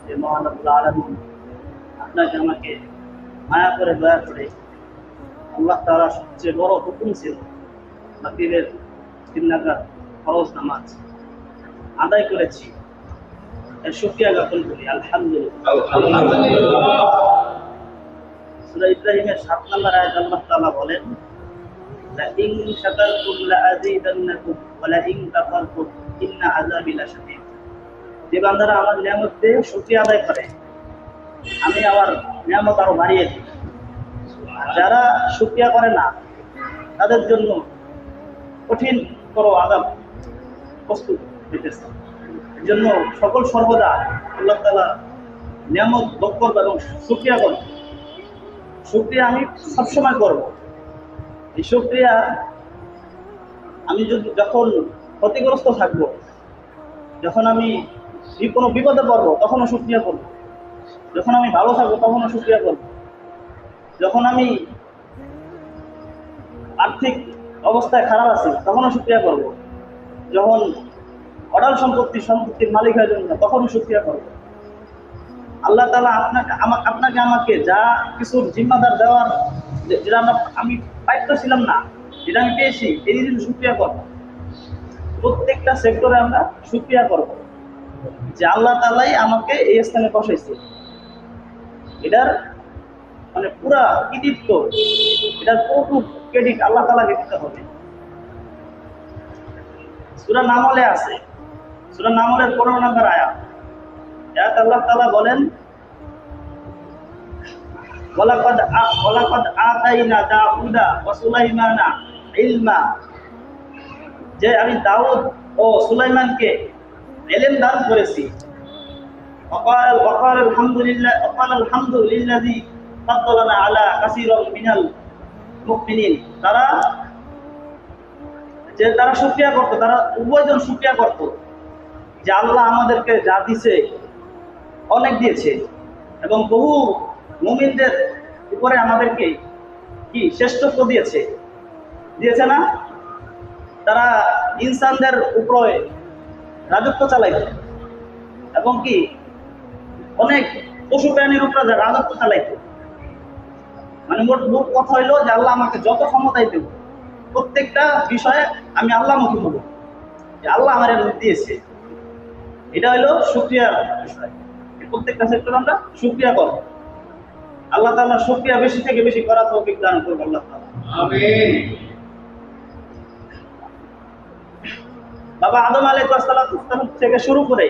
যে মহান রব্বুল আলামিন আপনাকে আমাকে মায়া করে দয়া করে আল্লাহ তাআলা সবচেয়ে বড় হুকুম ছিল মাগরিবের 3 রাকাত ফরজ নামাজ আদায় করেছি, এর শুকরিয়া জ্ঞাপন করি আলহামদুলিল্লাহ। সূরা ইব্রাহিমের 7 নম্বর আয়াতে আল্লাহ তাআলা বলেন, লা ইন শাকারতুম লা আযীদান্নাকুম ওয়া লা ইন কাফারতুম ইন্না আযাবি লাশাদীদ। যে বান্দারা আমার নিয়ামত দিয়ে শুকরিয়া আদায় করে আমি আমার নিয়ামত আরো বাড়িয়ে দিই। যারা শুকরিয়া করে না তাদের জন্য কঠিন বড় আযাব প্রস্তুত হইতেছে। এর জন্য সকল সর্বদা আল্লাহ তাআলা নিয়ামত ভোগ করবে এবং শুকরিয়া করবে। শুকরিয়া আমি সবসময় করব। এই শুকরিয়া আমি যখন ক্ষতিগ্রস্ত থাকবো, যখন আমি কোনো বিপদে পড়বো তখনও শুকরিয়া করবো, যখন আমি ভালো থাকবো তখনও শুকরিয়া করবো, যখন আমি আর্থিক অবস্থায় খারাপ আছি তখনও শুকরিয়া করবো, যখন অঢাল সম্পত্তির মালিক হয়ে যাবেন তখনও শুকরিয়া করবো। আল্লাহ তাআলা আপনাকে আমাকে যা কিছুর জিম্মাদার দেওয়ার, যেটা আমি পাইতে ছিলাম না, যেটা আমি পেয়েছি, এই জন্য শুকরিয়া করবো। প্রত্যেকটা সেক্টরে আমরা শুকরিয়া করব যে আল্লাহ তাআলাই আমাকে এই স্থানে বসাইছে। এটার মানে পুরা কৃতিত্ব, এটার পুরো ক্রেডিট আল্লাহ তাআলাকে দিতে হবে। সূরা নামলে আছে, সূরা নামলের 15 নম্বর আয়াত আল্লাহ তাআলা বলেন, ওয়ালাকাদ আতাইনা দাউদা ওয়া সুলাইমানা ইলমা, যে আমি দাউদ ও সুলাইমানকে ইলম দান করেছি। ওয়াকাল আলহামদুলিল্লাযী ফাদ্দালানা আলা কাসীরিন মিনাল মুমিনিন। তারা শুকরিয়া করত, তারা উভয়জন শুকরিয়া করত যে আল্লাহ আমাদেরকে যা দিয়েছে অনেক দিয়েছে এবং বহু মুমিনদের উপরে আমাদেরকে কি শ্রেষ্ঠত্ব দিয়েছে না? তারা ইনসানদের উপরে রাজত্ব চালাইত এবং কি অনেক পশু প্রাণীর উপরে রাজত্ব চালাইত। মানে মোট কথা হইলো যে আল্লাহ আমাকে যত ক্ষমতাই দেব, প্রত্যেকটা বিষয়ে আমি আল্লাহমুখী হব, যে আল্লাহ আমার দিয়েছে। এটা হইলো শুকরিয়ার বিষয়। প্রত্যেকটা সেক্টরে আমরা শুকরিয়া করব। আল্লাহ তাআলা শুকরিয়া বেশি থেকে বেশি করার তৌফিক দান করুন আল্লাহ তাআলা। আমিন। বাবা আদম আলাইহিস সালাম থেকে শুরু করে